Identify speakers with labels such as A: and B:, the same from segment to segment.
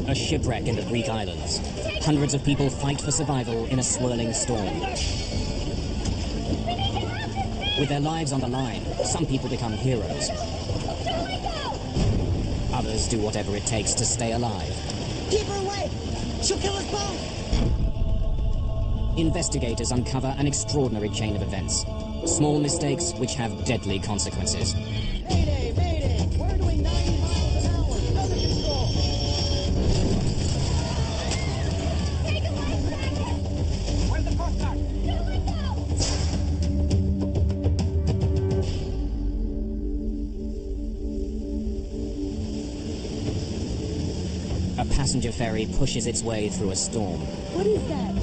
A: A shipwreck in the Greek islands. Hundreds of people fight for survival in a swirling storm. With their lives on the line, some people become heroes. Others do whatever it takes to stay alive.
B: Keep her away! She'll kill us both!
A: Investigators uncover an extraordinary chain of events. Small mistakes which have deadly consequences.
B: Mayday! Mayday! We're doing 90 miles an hour! Under control!
C: Take a life jacket!
B: Where's the Coast Guard?
C: Don't let go!
A: A passenger ferry pushes its way through a storm.
C: What is that?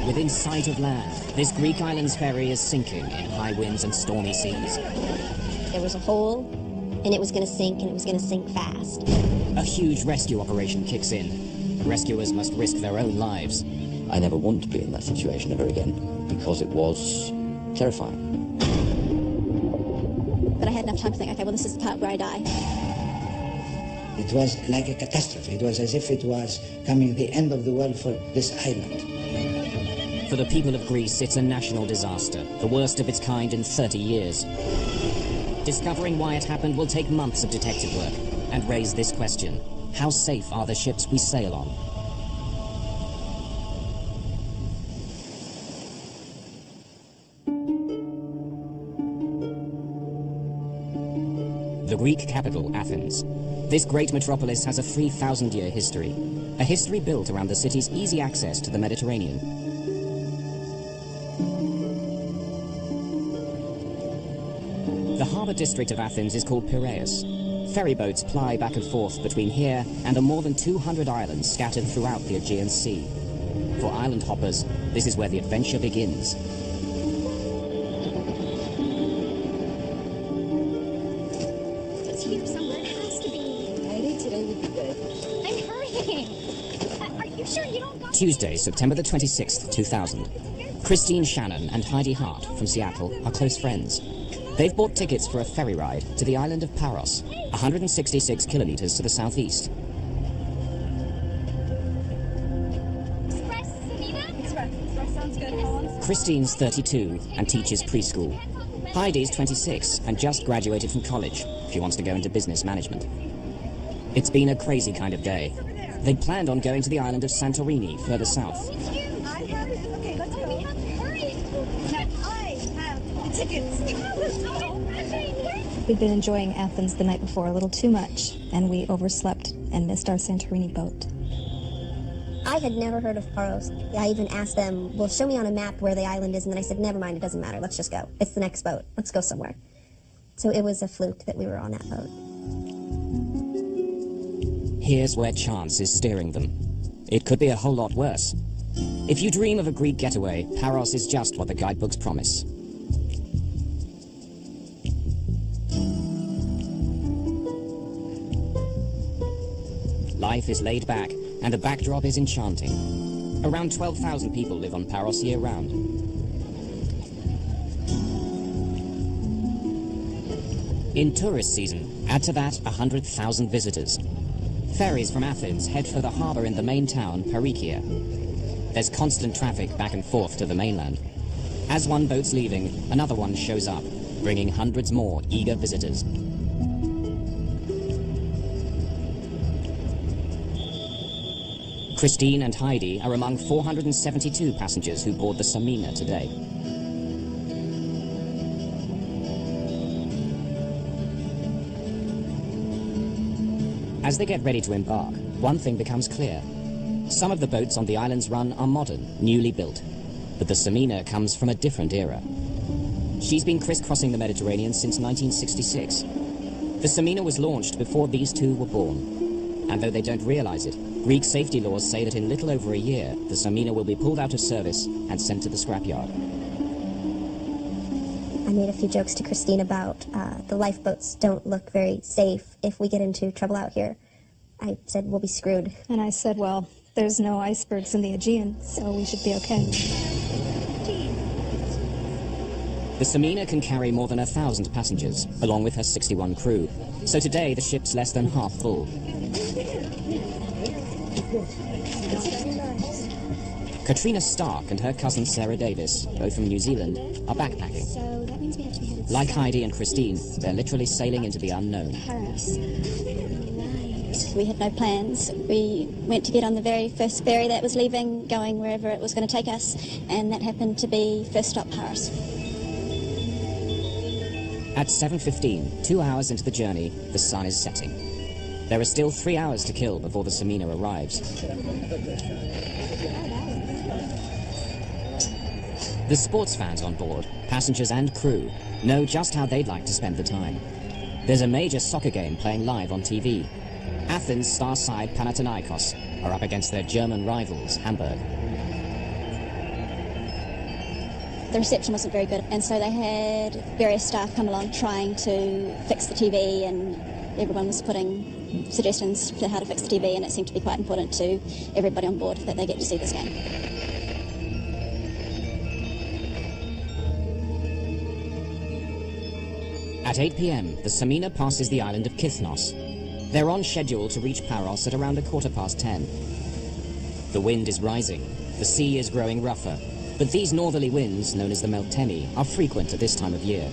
A: Within sight of land, this Greek island's ferry is sinking in high winds and stormy seas.
D: There was a hole, and it was going to sink, and it was going to sink fast.
A: A huge rescue operation kicks in. Rescuers must risk their own lives.
E: I never want to be in that situation ever again, because it was terrifying.
D: But I had enough time to think, okay, well, this is the part where I die.
F: It was like a catastrophe. It was as if it was coming the end of the world for this island.
A: For the people of Greece, it's a national disaster, the worst of its kind in 30 years. Discovering why it happened will take months of detective work and raise this question: how safe are the ships we sail on? The Greek capital, Athens. This great metropolis has a 3,000-year history, a history built around the city's easy access to the Mediterranean. The harbour district of Athens is called Piraeus. Ferry boats ply back and forth between here and the more than 200 islands scattered throughout the Aegean Sea. For island hoppers, this is where the adventure begins.
C: It's here somewhere. It has to be.
B: Mayday today would be good.
C: I'm hurrying. Are you sure you don't got...
A: Tuesday, September the 26th, 2000. Christine Shannon and Heidi Hart from Seattle are close friends. They've bought tickets for a ferry ride to the island of Paros, 166 kilometers to the southeast.
C: Express, Samina?
G: Express sounds good. How long is it?
A: Christine's 32 and teaches preschool. Heidi's 26 and just graduated from college. She wants to go into business management. It's been a crazy kind of day. They'd planned on going to the island of Santorini, further south.
G: I have it. Okay, let's go.
C: We have to hurry.
G: Now, I have the tickets.
H: We'd been enjoying Athens the night before a little too much, and we overslept and missed our Santorini boat.
D: I had never heard of Paros. I even asked them, well, show me on a map where the island is, and then I said, never mind, it doesn't matter, let's just go. It's the next boat. Let's go somewhere. So it was a fluke that we were on that boat.
A: Here's where chance is steering them. It could be a whole lot worse. If you dream of a Greek getaway, Paros is just what the guidebooks promise. Life is laid back, and the backdrop is enchanting. Around 12,000 people live on Paros year-round. In tourist season, add to that 100,000 visitors. Ferries from Athens head for the harbour in the main town, Perikia. There's constant traffic back and forth to the mainland. As one boat's leaving, another one shows up, bringing hundreds more eager visitors. Christine and Heidi are among 472 passengers who board the Samina today. As they get ready to embark, one thing becomes clear. Some of the boats on the island's run are modern, newly built, but the Samina comes from a different era. She's been crisscrossing the Mediterranean since 1966. The Samina was launched before these two were born. And though they don't realize it, Greek safety laws say that in little over a year, the Samina will be pulled out of service and sent to the scrapyard.
D: I made a few jokes to Christine about the lifeboats don't look very safe if we get into trouble out here. I said, we'll be screwed.
H: And I said, well, there's no icebergs in the Aegean, so we should be okay.
A: The Samina can carry more than 1,000 passengers, along with her 61 crew. So today, the ship's less than half full. Katrina Stark and her cousin Sarah Davis, both from New Zealand, are backpacking.
C: So that means we have to be headed
A: Like Heidi and Christine, they're literally sailing into the unknown.
C: Paris. We had no plans. We went to get on the very first ferry that was leaving, going wherever it was going to take us, and that happened to be first stop Paris.
A: At 7:15, 2 hours into the journey, the sun is setting. There are still 3 hours to kill before the Samina arrives. The sports fans on board, passengers and crew, know just how they'd like to spend the time. There's a major soccer game playing live on TV. Athens star side Panathinaikos are up against their German rivals, Hamburg.
C: The reception wasn't very good, and so they had various staff come along trying to fix the TV, and everyone was putting suggestions for how to fix the TV, and it seemed to be quite important to everybody on board that they get to see this game.
A: At 8 p.m, the Samina passes the island of Kithnos. They're on schedule to reach Paros at around 10:15. The wind is rising, the sea is growing rougher, but these northerly winds, known as the Meltemi, are frequent at this time of year.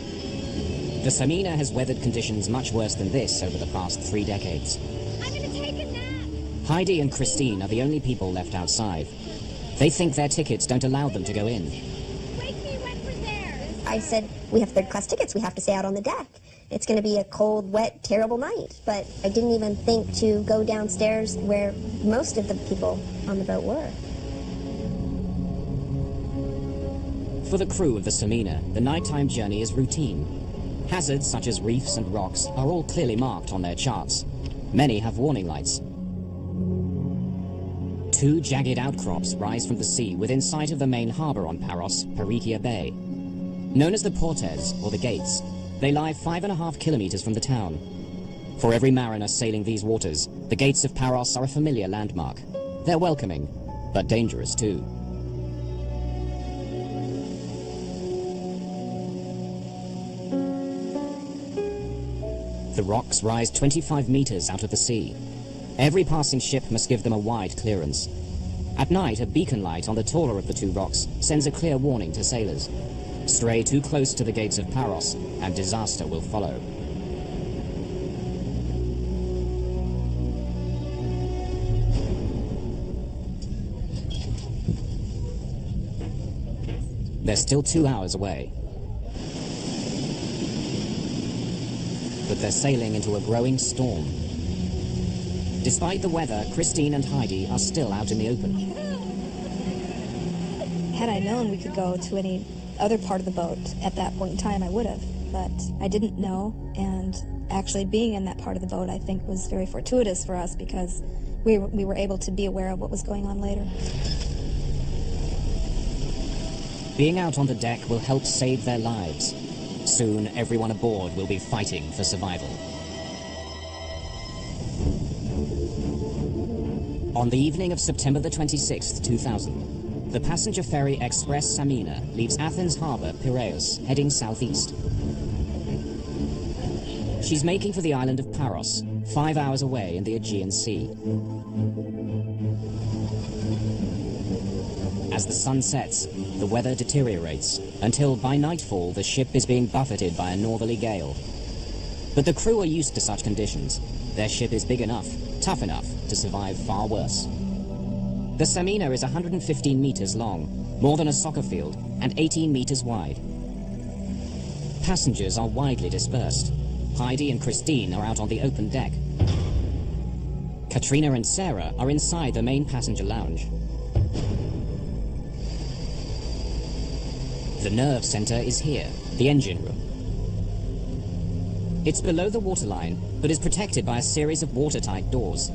A: The Samina has weathered conditions much worse than this over the past 3 decades.
C: I'm going to take a nap!
A: Heidi and Christine are the only people left outside. They think their tickets don't allow them to go in.
C: Wake me when we're there!
D: I said, we have third-class tickets. We have to stay out on the deck. It's going to be a cold, wet, terrible night. But I didn't even think to go downstairs where most of the people on the boat were.
A: For the crew of the Samina, the nighttime journey is routine. Hazards such as reefs and rocks are all clearly marked on their charts. Many have warning lights. 2 jagged outcrops rise from the sea within sight of the main harbour on Paros, Perikia Bay. Known as the Portes, or the Gates, they lie 5.5 kilometers from the town. For every mariner sailing these waters, the Gates of Paros are a familiar landmark. They're welcoming, but dangerous too. The rocks rise 25 meters out of the sea. Every passing ship must give them a wide clearance. At night, a beacon light on the taller of the 2 rocks sends a clear warning to sailors. Stray too close to the Gates of Paros, and disaster will follow. They're still 2 hours away. But they're sailing into a growing storm. Despite the weather, Christine and Heidi are still out in the open.
H: Had I known we could go to any other part of the boat at that point in time, I would have. But I didn't know, and actually being in that part of the boat, I think, was very fortuitous for us because we were able to be aware of what was going on later.
A: Being out on the deck will help save their lives. Soon, everyone aboard will be fighting for survival. On the evening of September the 26th, 2000, the passenger ferry Express Samina leaves Athens harbour, Piraeus, heading southeast. She's making for the island of Paros, 5 hours away in the Aegean Sea. As the sun sets, the weather deteriorates, until by nightfall the ship is being buffeted by a northerly gale. But the crew are used to such conditions. Their ship is big enough, tough enough, to survive far worse. The Samina is 115 meters long, more than a soccer field, and 18 meters wide. Passengers are widely dispersed. Heidi and Christine are out on the open deck. Katrina and Sarah are inside the main passenger lounge. The nerve center is here, the engine room. It's below the waterline, but is protected by a series of watertight doors.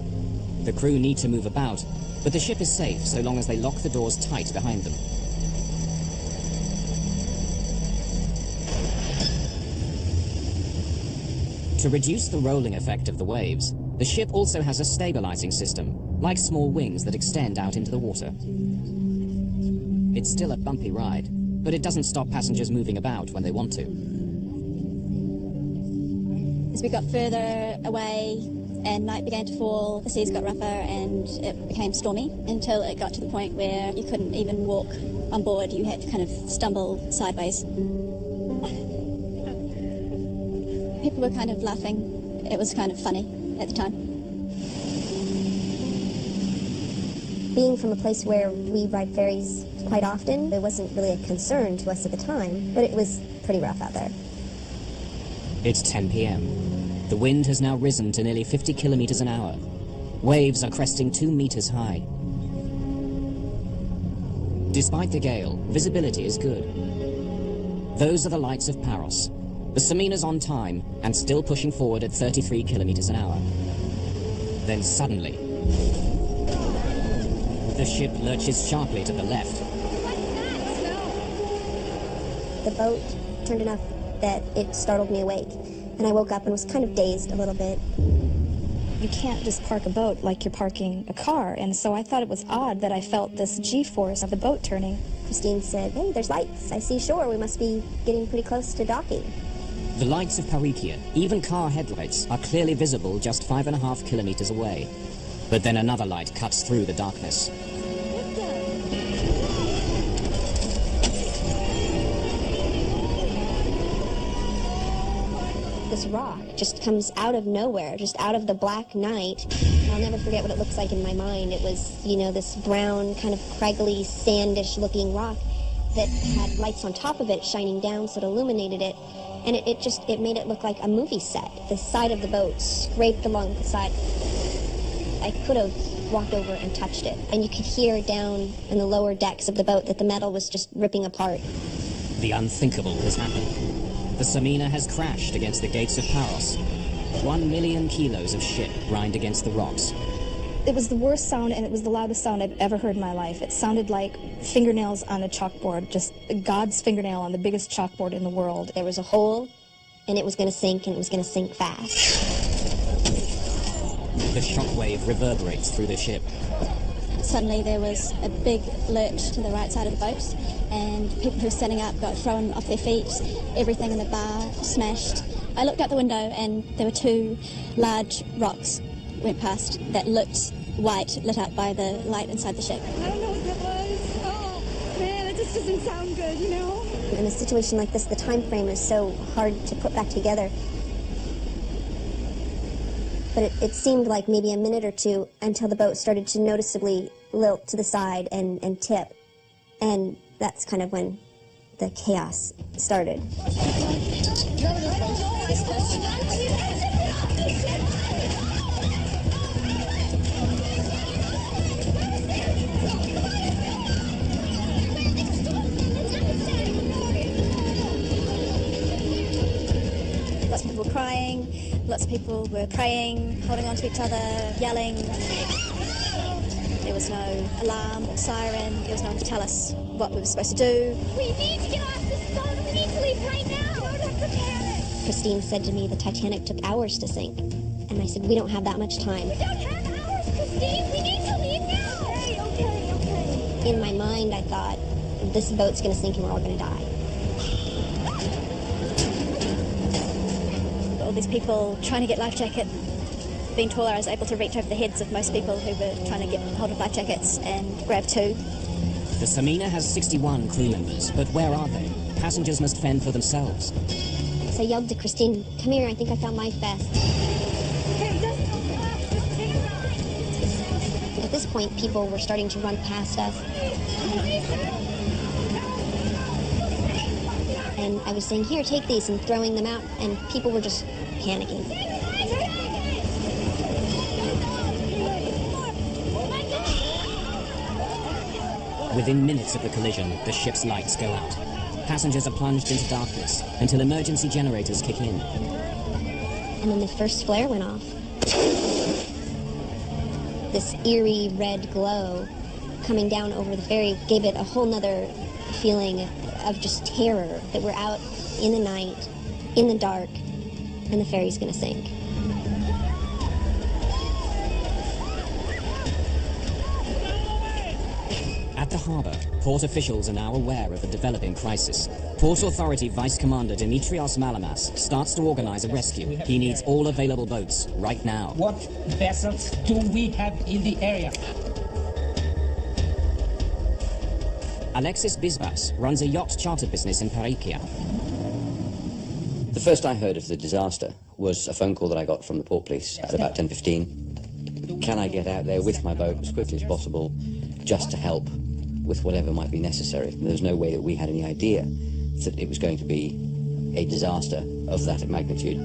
A: The crew need to move about, but the ship is safe so long as they lock the doors tight behind them. To reduce the rolling effect of the waves, the ship also has a stabilizing system, like small wings that extend out into the water. It's still a bumpy ride, but it doesn't stop passengers moving about when they want to.
C: As we got further away and night began to fall, the seas got rougher and it became stormy until it got to the point where you couldn't even walk on board. You had to kind of stumble sideways. People were kind of laughing. It was kind of funny at the time.
D: Being from a place where we ride ferries quite often, it wasn't really a concern to us at the time, but it was pretty rough out there.
A: It's 10 p.m. The wind has now risen to nearly 50 kilometers an hour. Waves are cresting 2 meters high. Despite the gale, visibility is good. Those are the lights of Paros. The Samina's on time and still pushing forward at 33 kilometers an hour. Then suddenly, the ship lurches sharply to the left.
D: The boat turned enough that it startled me awake, and I woke up and was kind of dazed a little bit.
H: You can't just park a boat like you're parking a car, and so I thought it was odd that I felt this G-force of the boat turning.
D: Christine said, "Hey, there's lights. I see shore. We must be getting pretty close to docking."
A: The lights of Parikia, even car headlights, are clearly visible just 5.5 kilometers away. But then another light cuts through the darkness.
D: This rock just comes out of nowhere, just out of the black night. I'll never forget what it looks like in my mind. It was, this brown, kind of craggly, sandish looking rock that had lights on top of it shining down so it illuminated it. And it made it look like a movie set. The side of the boat scraped along the side. I could have walked over and touched it. And you could hear down in the lower decks of the boat that the metal was just ripping apart.
A: The unthinkable has happened. The Samina has crashed against the gates of Paros. 1 million kilos of shit grind against the rocks.
H: It was the worst sound, and it was the loudest sound I've ever heard in my life. It sounded like fingernails on a chalkboard, just God's fingernail on the biggest chalkboard in the world.
D: There was a hole, and it was going to sink, and it was going to sink fast.
A: The shockwave reverberates through the ship.
C: Suddenly there was a big lurch to the right side of the boat, and people who were standing up got thrown off their feet. Everything in the bar smashed. I looked out the window, and there were 2 large rocks went past that looked white, lit up by the light inside the ship.
G: I don't know what that was. Oh, man, it just doesn't sound good,
D: In a situation like this, the time frame is so hard to put back together. But it seemed like maybe a minute or two until the boat started to noticeably lilt to the side and tip. And that's kind of when the chaos started.
C: Lots of people were crying, lots of people were praying, holding on to each other, yelling. There was no alarm or siren. There was no one to tell us what we were supposed to do.
G: We need to get off this boat. We need to leave right now. We don't have to panic.
D: Christine said to me the Titanic took hours to sink. And I said, we don't have that much time.
G: We don't have hours, Christine. We need to leave now. Okay.
D: In my mind, I thought, this boat's going to sink and we're all going to die.
C: All these people trying to get life jackets. Being taller, I was able to reach over the heads of most people who were trying to get hold of life jackets and grab 2.
A: The Samina has 61 crew members, but where are they? Passengers must fend for themselves.
D: So I yelled to Christine, come here, I think I found life vest. At this point, people were starting to run past us. And I was saying, here, take these, and throwing them out, and people were just panicking.
A: Within minutes of the collision, the ship's lights go out. Passengers are plunged into darkness until emergency generators kick in.
D: And then the first flare went off. This eerie red glow coming down over the ferry gave it a whole nother feeling of just terror that we're out in the night, in the dark, and the ferry's gonna sink.
A: At the harbour, port officials are now aware of a developing crisis. Port Authority Vice Commander Dimitrios Malamas starts to organize a rescue. He needs all available boats right now.
B: What vessels do we have in the area?
A: Alexis Bisbas runs a yacht charter business in Pareikia.
E: The first I heard of the disaster was a phone call that I got from the port police at about 10:15. Can I get out there with my boat as quickly as possible just to help with whatever might be necessary? There was no way that we had any idea that it was going to be a disaster of that magnitude.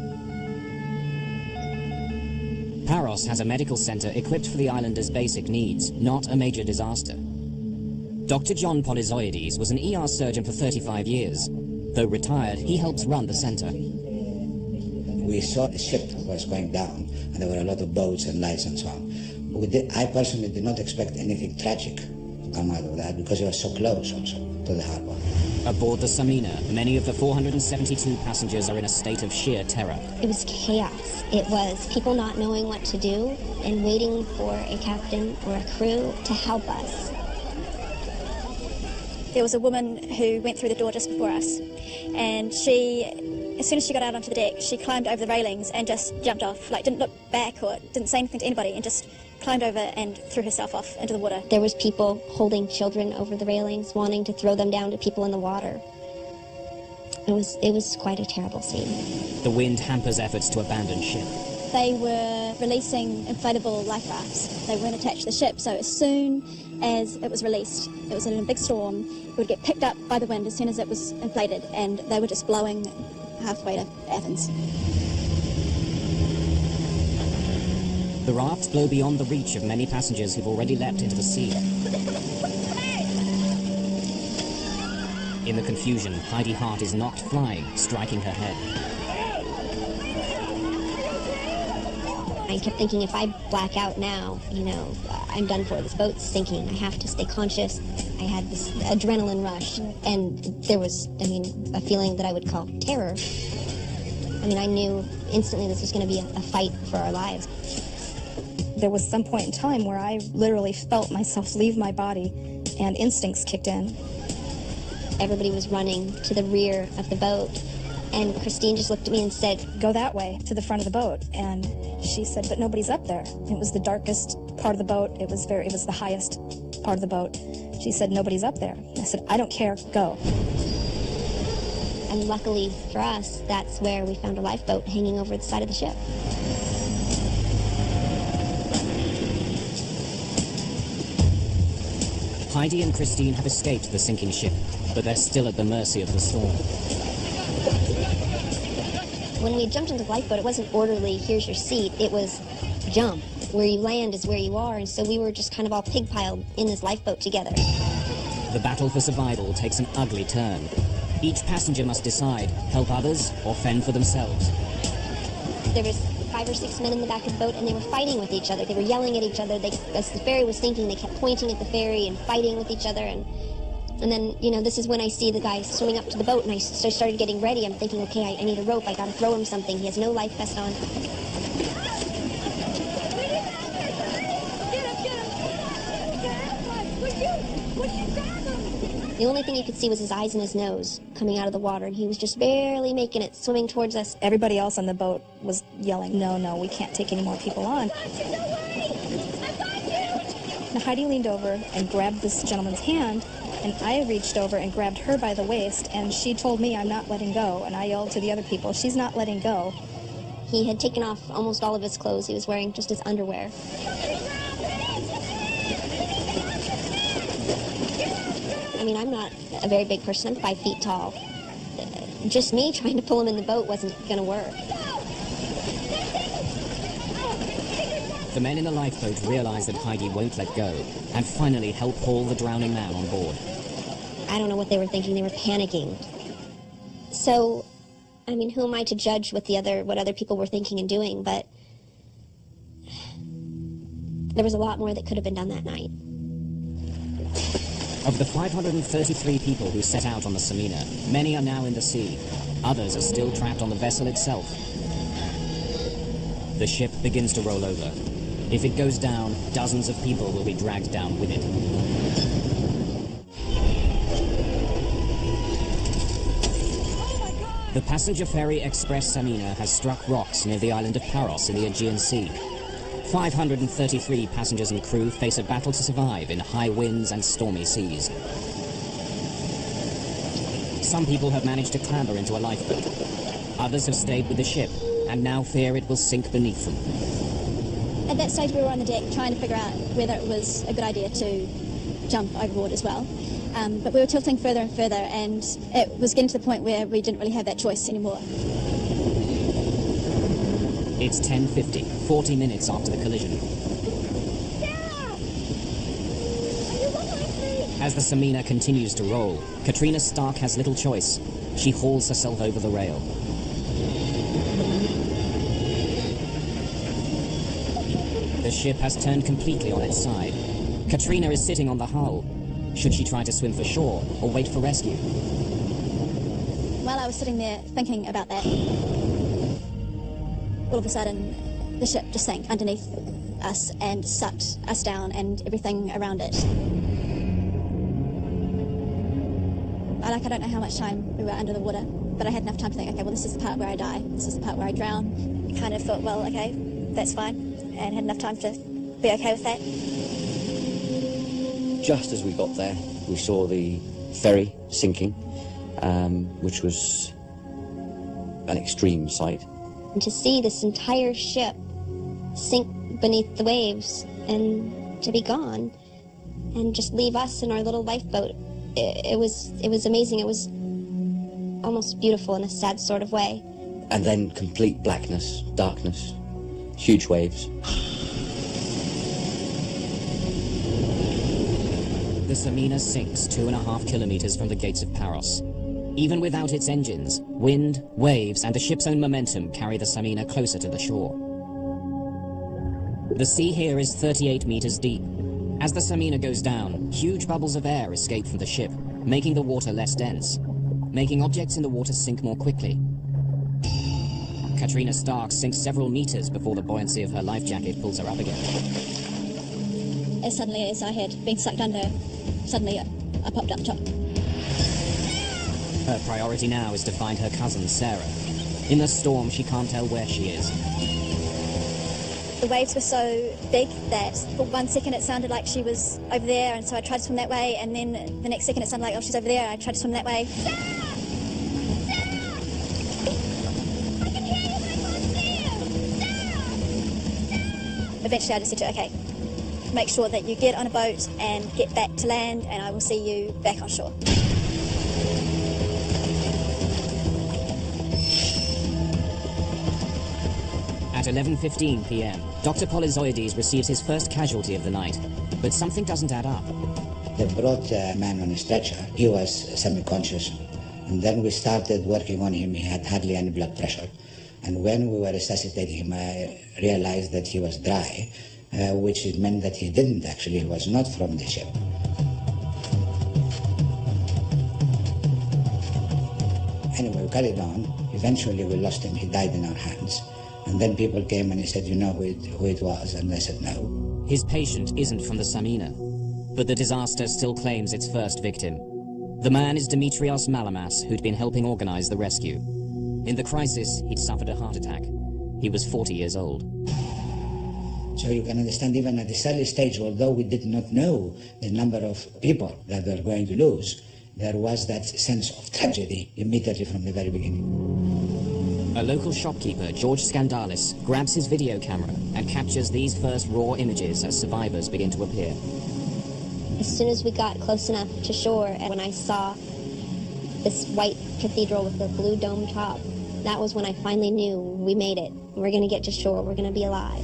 A: Paros has a medical centre equipped for the islanders' basic needs, not a major disaster. Dr. John Polyzoides was an ER surgeon for 35 years. Though retired, he helps run the centre.
F: We saw a ship was going down, and there were a lot of boats and lights and so on. I personally did not expect anything tragic to come out of that, because it was so close also to the harbour.
A: Aboard the Samina, many of the 472 passengers are in a state of sheer terror.
D: It was chaos. It was people not knowing what to do and waiting for a captain or a crew to help us.
C: There was a woman who went through the door just before us, and she, as soon as she got out onto the deck, she climbed over the railings and just jumped off, like didn't look back or didn't say anything to anybody, and just climbed over and threw herself off into the water.
D: There was people holding children over the railings, wanting to throw them down to people in the water. It was quite a terrible scene.
A: The wind hampers efforts to abandon ship.
C: They were releasing inflatable life rafts. They weren't attached to the ship, so as soon as it was released, it was in a big storm, it would get picked up by the wind as soon as it was inflated, and they were just blowing halfway to Athens.
A: The rafts blow beyond the reach of many passengers who've already leapt into the sea. In the confusion, Heidi Hart is knocked flying, striking her head.
D: I kept thinking, if I black out now, I'm done for. This boat's sinking. I have to stay conscious. I had this adrenaline rush, and there was, a feeling that I would call terror. I knew instantly this was going to be a fight for our lives.
H: There was some point in time where I literally felt myself leave my body, and instincts kicked in.
D: Everybody was running to the rear of the boat, and Christine just looked at me and said,
H: "Go that way, to the front of the boat." And she said, "But nobody's up there." It was the darkest part of the boat. It was the highest part of the boat. She said, "Nobody's up there." I said, "I don't care, go."
D: And luckily for us, that's where we found a lifeboat hanging over the side of the ship.
A: Heidi and Christine have escaped the sinking ship, but they're still at the mercy of the storm.
D: When we jumped into the lifeboat, it wasn't orderly, here's your seat. It was jump. Where you land is where you are, and so we were just kind of all pig-piled in this lifeboat together.
A: The battle for survival takes an ugly turn. Each passenger must decide, help others or fend for themselves.
D: There was 5 or 6 men in the back of the boat, and they were fighting with each other. They were yelling at each other. As the ferry was sinking, they kept pointing at the ferry and fighting with each other. And then, this is when I see the guy swimming up to the boat, and I started getting ready. I'm thinking, okay, I need a rope. I gotta throw him something. He has no life vest on. The only thing you could see was his eyes and his nose coming out of the water, and he was just barely making it, swimming towards us.
H: Everybody else on the boat was yelling, no, we can't take any more people on. Now Heidi leaned over and grabbed this gentleman's hand, and I reached over and grabbed her by the waist, and she told me, "I'm not letting go," and I yelled to the other people, "She's not letting go."
D: He had taken off almost all of his clothes. He was wearing just his underwear. I'm not a very big person. I'm 5 feet tall. Just me trying to pull him in the boat wasn't going to work.
A: The men in the lifeboat realize that Heidi won't let go and finally help haul the drowning man on board.
D: I don't know what they were thinking. They were panicking. So, who am I to judge what other people were thinking and doing? But there was a lot more that could have been done that night.
A: Of the 533 people who set out on the Samina, many are now in the sea. Others are still trapped on the vessel itself. The ship begins to roll over. If it goes down, dozens of people will be dragged down with it. The passenger ferry Express Samina has struck rocks near the island of Paros in the Aegean Sea. 533 passengers and crew face a battle to survive in high winds and stormy seas. Some people have managed to clamber into a lifeboat. Others have stayed with the ship and now fear it will sink beneath them.
C: At that stage we were on the deck trying to figure out whether it was a good idea to jump overboard as well. But we were tilting further and further, and it was getting to the point where we didn't really have that choice anymore.
A: It's 10:50, 40 minutes after the collision. As the Samina continues to roll, Katrina Stark has little choice. She hauls herself over the rail. The ship has turned completely on its side. Katrina is sitting on the hull. Should she try to swim for shore or wait for rescue?
C: While I was sitting there thinking about that, all of a sudden the ship just sank underneath us and sucked us down and everything around it. I don't know how much time we were under the water, but I had enough time to think, okay, well, this is the part where I die, this is the part where I drown. Kind of thought, well, okay, that's fine, and had enough time to be okay with that.
E: Just as we got there, we saw the ferry sinking, which was an extreme sight.
D: And to see this entire ship sink beneath the waves and to be gone and just leave us in our little lifeboat, it was amazing. It was almost beautiful in a sad sort of way.
E: And then complete blackness, darkness, huge waves.
A: The Samina sinks 2.5 kilometers from the gates of Paros. Even without its engines, wind, waves, and the ship's own momentum carry the Samina closer to the shore. The sea here is 38 meters deep. As the Samina goes down, huge bubbles of air escape from the ship, making the water less dense, making objects in the water sink more quickly. Katrina Stark sinks several meters before the buoyancy of her life jacket pulls her up again.
C: As suddenly as I had been sucked under, suddenly I popped up top.
A: Her priority now is to find her cousin, Sarah. In the storm, she can't tell where she is.
C: The waves were so big that for 1 second it sounded like she was over there, and so I tried to swim that way, and then the next second it sounded like, oh, she's over there, and I tried to swim that way.
G: Sarah! Sarah! I can hear you, but I can't see you! Sarah!
C: Eventually I just said to her, okay, make sure that you get on a boat and get back to land, and I will see you back on shore.
A: At 11:15 p.m., Dr. Polyzoides receives his first casualty of the night, but something doesn't add up.
F: They brought a man on a stretcher. He was semi-conscious. And then we started working on him. He had hardly any blood pressure. And when we were resuscitating him, I realized that he was dry, which meant that he was not from the ship. Anyway, we carried on. Eventually we lost him. He died in our hands. And then people came and he said, you know who it was? And I said, no.
A: His patient isn't from the Samina, but the disaster still claims its first victim. The man is Dimitrios Malamas, who'd been helping organize the rescue. In the crisis, he'd suffered a heart attack. He was 40 years old.
F: So you can understand, even at this early stage, although we did not know the number of people that we were going to lose, there was that sense of tragedy immediately from the very beginning.
A: A local shopkeeper, George Skandalis, grabs his video camera and captures these first raw images as survivors begin to appear.
D: As soon as we got close enough to shore, and when I saw this white cathedral with the blue dome top, that was when I finally knew we made it. We're going to get to shore. We're going to be alive.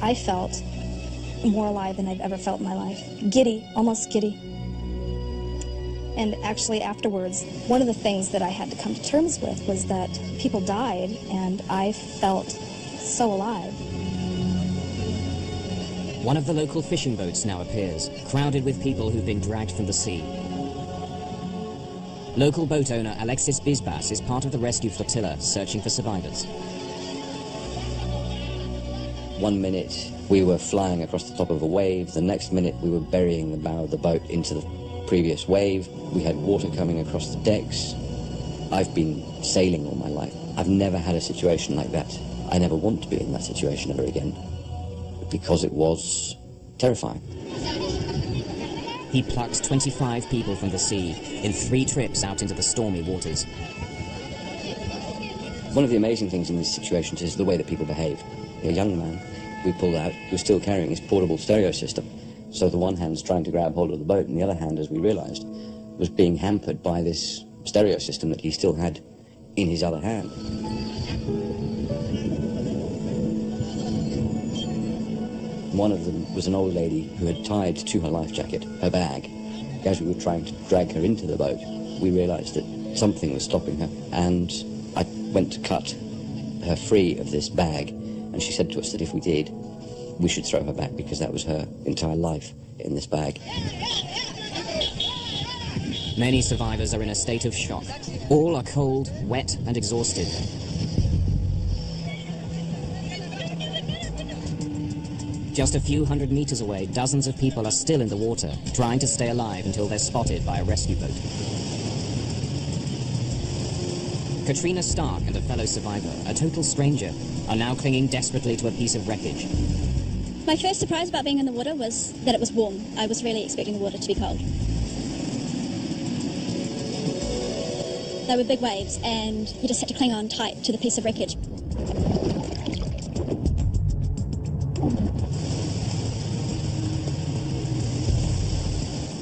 H: I felt more alive than I've ever felt in my life. Giddy, almost giddy. And actually afterwards, one of the things that I had to come to terms with was that people died, and I felt so alive.
A: One of the local fishing boats now appears, crowded with people who've been dragged from the sea. Local boat owner Alexis Bisbas is part of the rescue flotilla searching for survivors.
E: One minute we were flying across the top of a wave, the next minute we were burying the bow of the boat into the previous wave. We had water coming across the decks. I've been sailing all my life. I've never had a situation like that. I never want to be in that situation ever again, because it was terrifying.
A: He plucked 25 people from the sea in 3 trips out into the stormy waters.
E: One of the amazing things in these situations is the way that people behave. A young man we pulled out who was still carrying his portable stereo system. So the one hand's trying to grab hold of the boat, and the other hand, as we realized, was being hampered by this stereo system that he still had in his other hand. One of them was an old lady who had tied to her life jacket her bag. As we were trying to drag her into the boat, we realized that something was stopping her, and I went to cut her free of this bag, and she said to us that if we did, we should throw her back, because that was her entire life in this bag.
A: Many survivors are in a state of shock. All are cold, wet, and exhausted. Just a few hundred meters away, dozens of people are still in the water, trying to stay alive until they're spotted by a rescue boat. Katrina Stark and a fellow survivor, a total stranger, are now clinging desperately to a piece of wreckage.
C: My first surprise about being in the water was that it was warm. I was really expecting the water to be cold. There were big waves, and you just had to cling on tight to the piece of wreckage.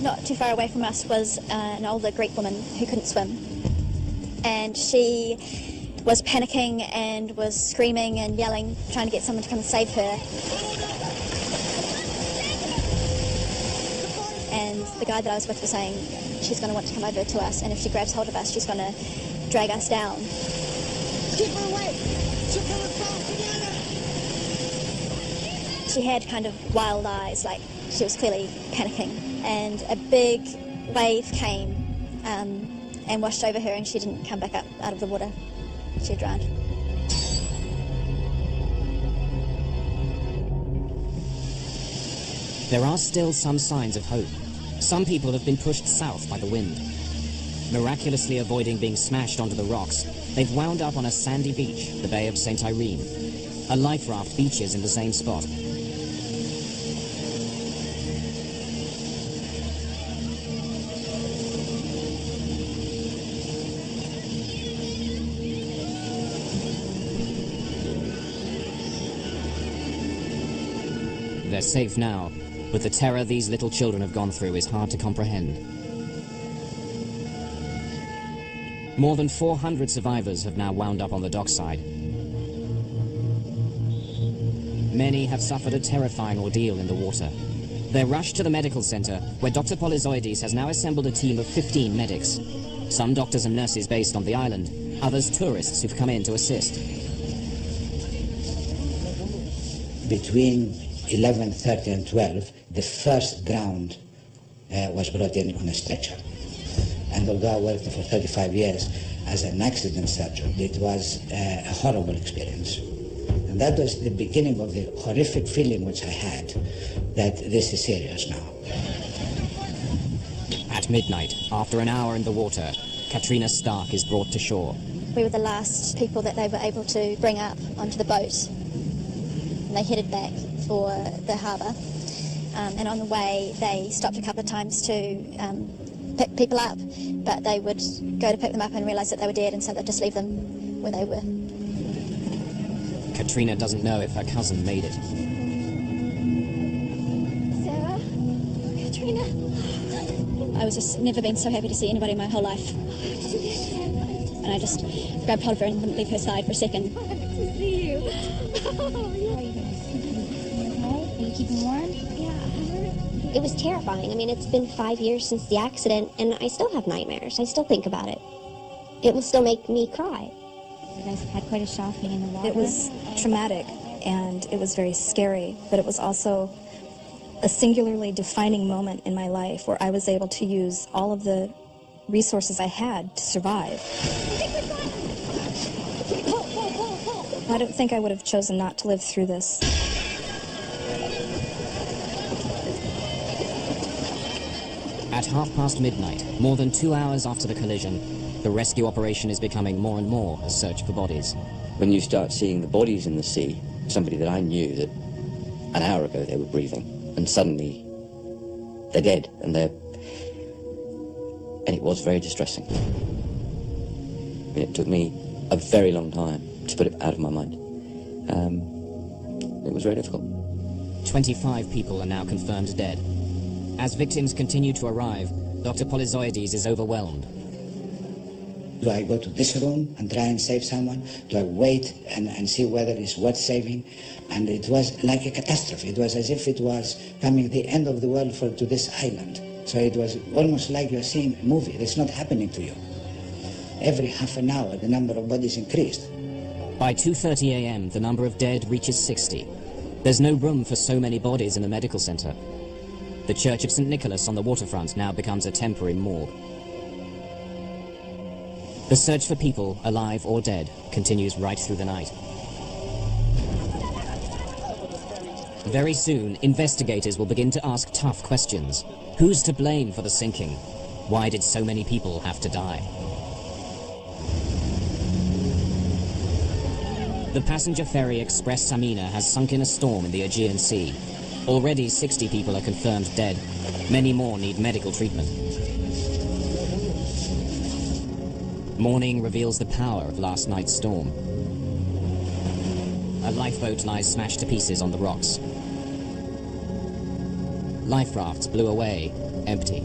C: Not too far away from us was an older Greek woman who couldn't swim. And she was panicking and was screaming and yelling, trying to get someone to come and save her. And the guy that I was with was saying she's going to want to come over to us, and if she grabs hold of us, she's going to drag us down.
B: Keep her away! She'll kill us both together!
C: She had kind of wild eyes, like she was clearly panicking. And a big wave came and washed over her, and she didn't come back up out of the water. She had drowned.
A: There are still some signs of hope. Some people have been pushed south by the wind. Miraculously avoiding being smashed onto the rocks, they've wound up on a sandy beach, the Bay of St. Irene. A life raft beaches in the same spot. They're safe now, but the terror these little children have gone through is hard to comprehend. More than 400 survivors have now wound up on the dockside. Many have suffered a terrifying ordeal in the water. They're rushed to the medical center, where Dr. Polyzoides has now assembled a team of 15 medics. Some doctors and nurses based on the island, others tourists who've come in to assist.
F: Between 11:30 and 12, the first drowned was brought in on a stretcher. And although I worked for 35 years as an accident surgeon, it was a horrible experience. And that was the beginning of the horrific feeling which I had that this is serious now.
A: At midnight, after an hour in the water, Katrina Stark is brought to shore.
C: We were the last people that they were able to bring up onto the boat. And they headed back for the harbour. And on the way, they stopped a couple of times to pick people up, but they would go to pick them up and realise that they were dead, and so they'd just leave them where they were.
A: Katrina doesn't know if her cousin made it.
C: Sarah? Katrina? I was just never been so happy to see anybody in my whole life. And I just grabbed hold of her and wouldn't leave her side for a second.
G: I have to see you. Are you keeping warm? Yeah.
D: It was terrifying. I mean, it's been 5 years since the accident, and I still have nightmares. I still think about it. It will still make me cry.
G: You guys had quite a shock being in the water.
H: It was traumatic, and it was very scary, but it was also a singularly defining moment in my life where I was able to use all of the resources I had to survive. I don't think I would have chosen not to live through this.
A: At midnight, more than 2 hours after the collision, the rescue operation is becoming more and more a search for bodies.
E: When you start seeing the bodies in the sea, somebody that I knew that an hour ago they were breathing, and suddenly they're dead, and it was very distressing. I mean, it took me a very long time to put it out of my mind. It was very difficult.
A: 25 people are now confirmed dead. As victims continue to arrive, Dr. Polyzoides is overwhelmed.
F: Do I go to this room and try and save someone? Do I wait and see whether it's worth saving? And it was like a catastrophe. It was as if it was coming the end of the world to this island. So it was almost like you're seeing a movie. It's not happening to you. Every half an hour, the number of bodies increased.
A: By 2:30 a.m., the number of dead reaches 60. There's no room for so many bodies in the medical center. The Church of St. Nicholas on the waterfront now becomes a temporary morgue. The search for people, alive or dead, continues right through the night. Very soon, investigators will begin to ask tough questions. Who's to blame for the sinking? Why did so many people have to die? The passenger ferry Express Samina has sunk in a storm in the Aegean Sea. Already 60 people are confirmed dead. Many more need medical treatment. Morning reveals the power of last night's storm. A lifeboat lies smashed to pieces on the rocks. Life rafts blew away, empty.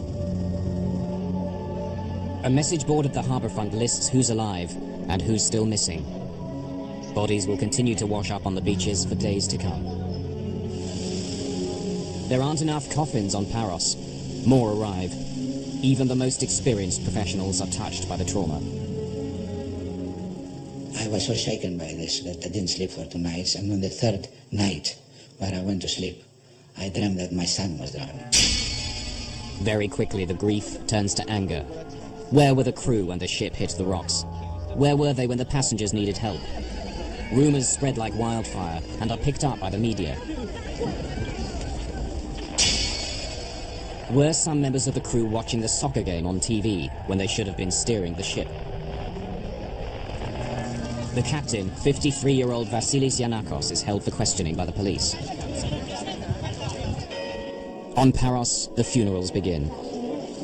A: A message board at the harbourfront lists who's alive and who's still missing. Bodies will continue to wash up on the beaches for days to come. There aren't enough coffins on Paros. More arrive. Even the most experienced professionals are touched by the trauma.
F: I was so shaken by this that I didn't sleep for 2 nights, and on the third night, when I went to sleep, I dreamed that my son was drowning.
A: Very quickly, the grief turns to anger. Where were the crew when the ship hit the rocks? Where were they when the passengers needed help? Rumors spread like wildfire and are picked up by the media. Were some members of the crew watching the soccer game on TV when they should have been steering the ship? The captain, 53-year-old Vasilis Giannakos, is held for questioning by the police. On Paros, the funerals begin.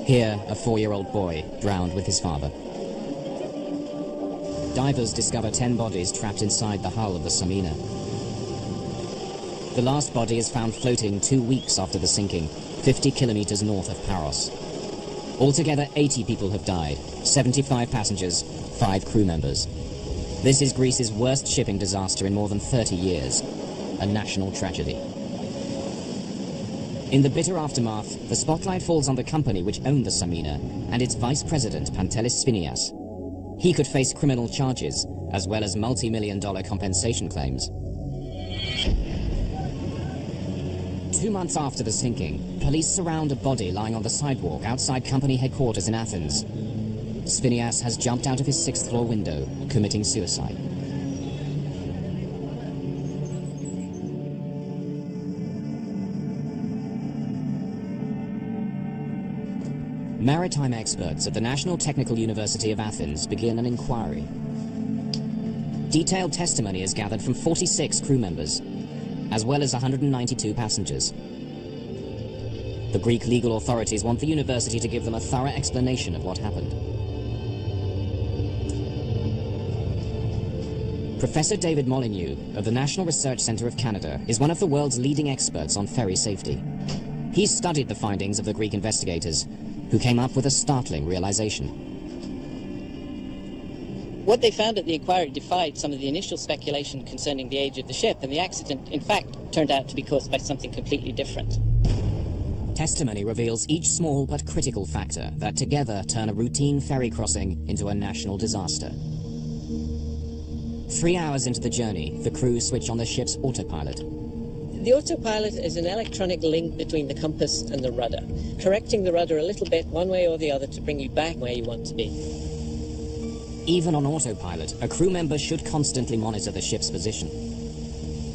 A: Here, a 4-year-old boy drowned with his father. Divers discover 10 bodies trapped inside the hull of the Samina. The last body is found floating 2 weeks after the sinking, 50 kilometers north of Paros. Altogether, 80 people have died, 75 passengers, 5 crew members. This is Greece's worst shipping disaster in more than 30 years, a national tragedy. In the bitter aftermath, the spotlight falls on the company which owned the Samina and its vice president, Pantelis Sphinias. He could face criminal charges, as well as multi-million-dollar compensation claims. 2 months after the sinking, police surround a body lying on the sidewalk outside company headquarters in Athens. Sphinias has jumped out of his 6th-floor window, committing suicide. Maritime experts at the National Technical University of Athens begin an inquiry. Detailed testimony is gathered from 46 crew members, as well as 192 passengers. The Greek legal authorities want the university to give them a thorough explanation of what happened. Professor David Molyneux of the National Research Centre of Canada is one of the world's leading experts on ferry safety. He's studied the findings of the Greek investigators, who came up with a startling realization.
I: What they found at the inquiry defied some of the initial speculation concerning the age of the ship, and the accident, in fact, turned out to be caused by something completely different.
A: Testimony reveals each small but critical factor that together turn a routine ferry crossing into a national disaster. 3 hours into the journey, the crew switch on the ship's autopilot.
I: The autopilot is an electronic link between the compass and the rudder, correcting the rudder a little bit one way or the other to bring you back where you want to be.
A: Even on autopilot, a crew member should constantly monitor the ship's position.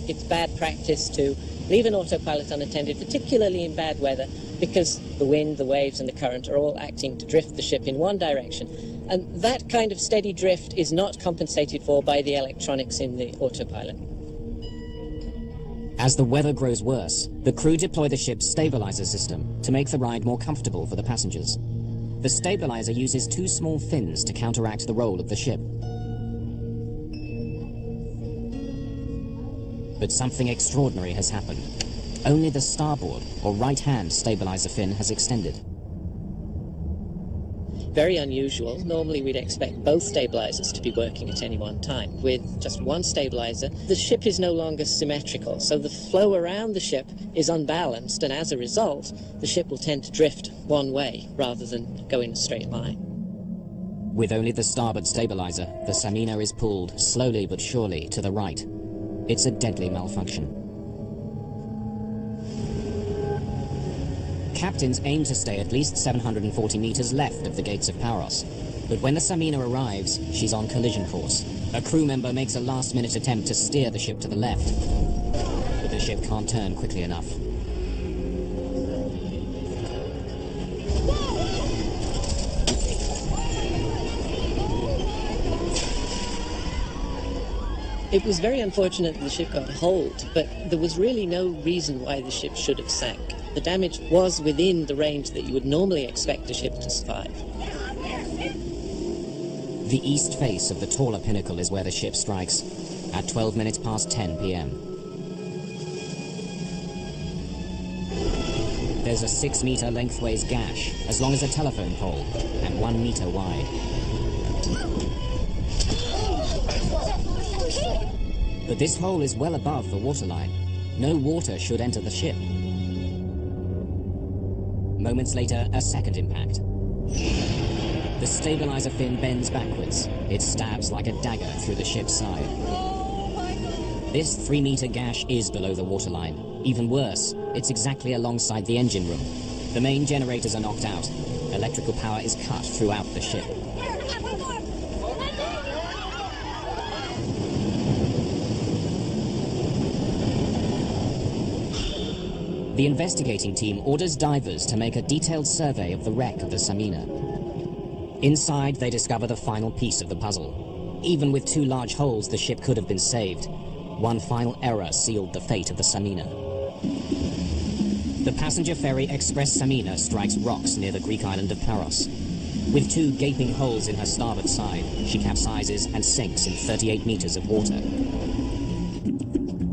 I: It's bad practice to leave an autopilot unattended, particularly in bad weather, because the wind, the waves, and the current are all acting to drift the ship in one direction. And that kind of steady drift is not compensated for by the electronics in the autopilot.
A: As the weather grows worse, the crew deploy the ship's stabilizer system to make the ride more comfortable for the passengers. The stabilizer uses two small fins to counteract the roll of the ship. But something extraordinary has happened. Only the starboard, or right-hand, stabilizer fin has extended.
I: Very unusual. Normally we'd expect both stabilizers to be working at any one time. With just one stabilizer, the ship is no longer symmetrical, so the flow around the ship is unbalanced, and as a result, the ship will tend to drift one way rather than go in a straight line.
A: With only the starboard stabilizer, the Samina is pulled, slowly but surely, to the right. It's a deadly malfunction. Captains aim to stay at least 740 meters left of the gates of Paros. But when the Samina arrives, she's on collision course. A crew member makes a last-minute attempt to steer the ship to the left, but the ship can't turn quickly enough.
I: It was very unfortunate that the ship got holed, but there was really no reason why the ship should have sank. The damage was within the range that you would normally expect a ship to survive.
A: The east face of the taller pinnacle is where the ship strikes, at 12 minutes past 10 p.m. There's a 6-meter lengthways gash, as long as a telephone pole, and 1 meter wide. But this hole is well above the waterline. No water should enter the ship. Moments later, a second impact. The stabilizer fin bends backwards. It stabs like a dagger through the ship's side. This 3-meter gash is below the waterline. Even worse, it's exactly alongside the engine room. The main generators are knocked out. Electrical power is cut throughout the ship. The investigating team orders divers to make a detailed survey of the wreck of the Samina. Inside, they discover the final piece of the puzzle. Even with 2 large holes, the ship could have been saved. One final error sealed the fate of the Samina. The passenger ferry Express Samina strikes rocks near the Greek island of Paros. With 2 gaping holes in her starboard side, she capsizes and sinks in 38 meters of water.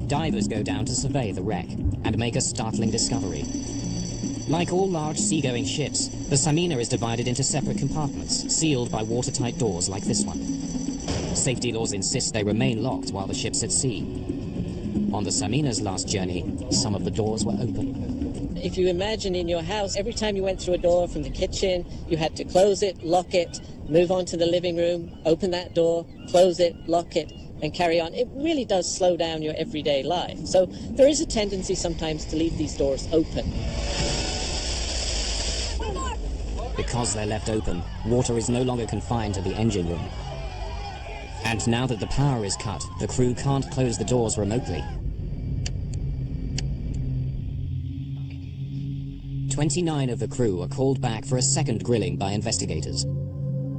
A: Divers go down to survey the wreck and make a startling discovery. Like all large seagoing ships, the Samina is divided into separate compartments, sealed by watertight doors like this one. Safety laws insist they remain locked while the ship's at sea. On the Samina's last journey, some of the doors were open.
I: If you imagine in your house, every time you went through a door from the kitchen, you had to close it, lock it, move on to the living room, open that door, close it, lock it, and carry on. It really does slow down your everyday life. So there is a tendency sometimes to leave these doors open.
A: Because they're left open, water is no longer confined to the engine room. And now that the power is cut, the crew can't close the doors remotely. 29 of the crew are called back for a second grilling by investigators.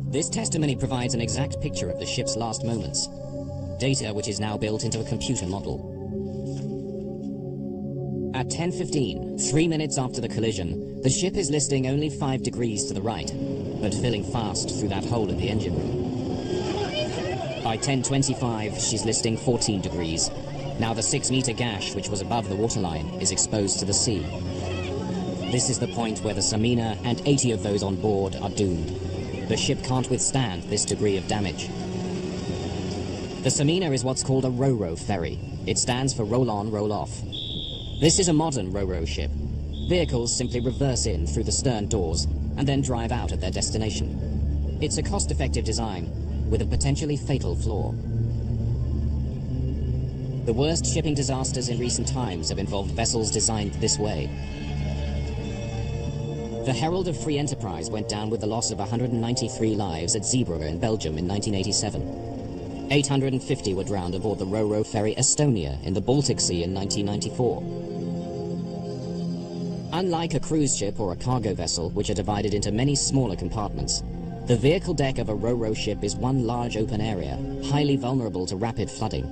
A: This testimony provides an exact picture of the ship's last moments. Data which is now built into a computer model. At 10:15, 3 minutes after the collision, the ship is listing only 5 degrees to the right, but filling fast through that hole in the engine room. By 10:25, she's listing 14 degrees. Now the 6-meter gash, which was above the waterline, is exposed to the sea. This is the point where the Samina and 80 of those on board are doomed. The ship can't withstand this degree of damage. The Samina is what's called a ro-ro ferry. It stands for roll-on, roll-off. This is a modern ro-ro ship. Vehicles simply reverse in through the stern doors and then drive out at their destination. It's a cost-effective design with a potentially fatal flaw. The worst shipping disasters in recent times have involved vessels designed this way. The Herald of Free Enterprise went down with the loss of 193 lives at Zeebrugge in Belgium in 1987. 850 were drowned aboard the ro-ro ferry Estonia in the Baltic Sea in 1994. Unlike a cruise ship or a cargo vessel, which are divided into many smaller compartments, the vehicle deck of a ro-ro ship is one large open area, highly vulnerable to rapid flooding.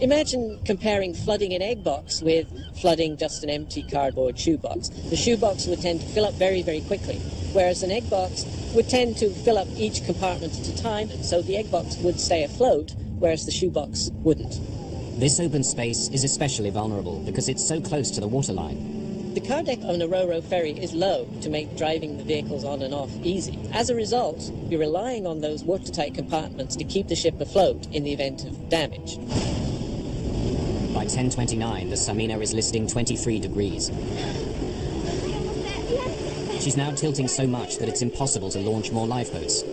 I: Imagine comparing flooding an egg box with flooding just an empty cardboard shoebox. The shoebox would tend to fill up very, very quickly, whereas an egg box would tend to fill up each compartment at a time, and so the egg box would stay afloat, whereas the shoebox wouldn't.
A: This open space is especially vulnerable because it's so close to the waterline.
I: The car deck on a ro-ro ferry is low to make driving the vehicles on and off easy. As a result, you're relying on those watertight compartments to keep the ship afloat in the event of damage.
A: By 10:29, the Samina is listing 23 degrees. She's now tilting so much that it's impossible to launch more lifeboats.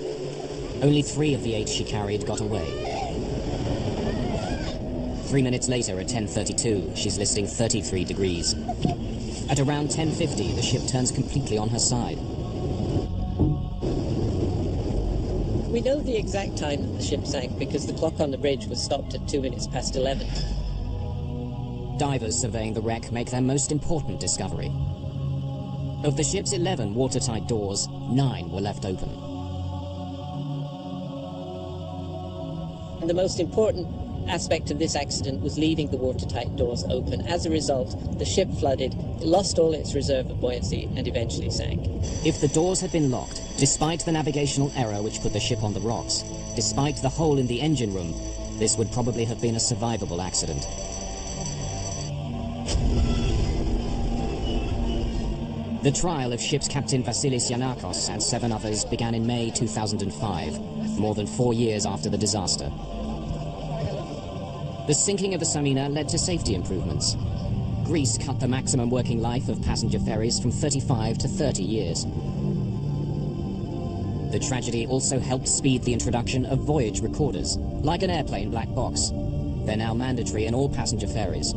A: Only 3 of the 8 she carried got away. 3 minutes later, at 10:32, she's listing 33 degrees. At around 10:50, the ship turns completely on her side.
I: We know the exact time that the ship sank because the clock on the bridge was stopped at 2 minutes past 11.
A: Divers surveying the wreck make their most important discovery. Of the ship's 11 watertight doors, 9 were left open.
I: And the most important aspect of this accident was leaving the watertight doors open. As a result, the ship flooded, lost all its reserve of buoyancy, and eventually sank.
A: If the doors had been locked, despite the navigational error which put the ship on the rocks, despite the hole in the engine room, this would probably have been a survivable accident. The trial of ship's captain Vasilis Giannakos and 7 others began in May 2005, more than 4 years after the disaster. The sinking of the Samina led to safety improvements. Greece cut the maximum working life of passenger ferries from 35 to 30 years. The tragedy also helped speed the introduction of voyage recorders, like an airplane black box. They're now mandatory in all passenger ferries.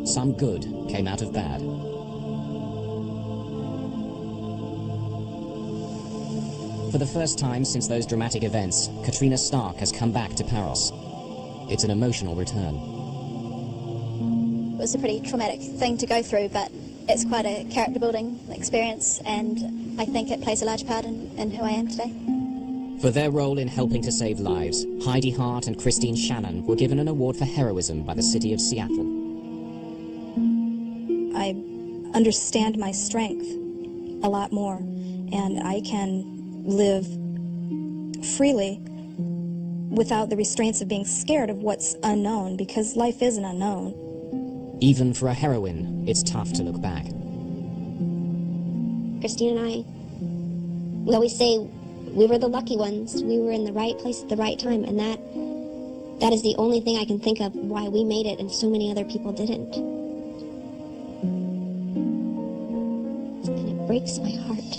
A: Some good came out of bad. For the first time since those dramatic events, Katrina Stark has come back to Paros. It's an emotional return.
C: It was a pretty traumatic thing to go through, but it's quite a character-building experience, and I think it plays a large part in who I am today.
A: For their role in helping to save lives, Heidi Hart and Christine Shannon were given an award for heroism by the city of Seattle.
H: I understand my strength a lot more, and I can live freely without the restraints of being scared of what's unknown, because life is an unknown.
A: Even for a heroine, it's tough to look back.
D: Christine and I, we always say we were the lucky ones. We were in the right place at the right time, and that is the only thing I can think of why we made it and so many other people didn't. And it breaks my heart.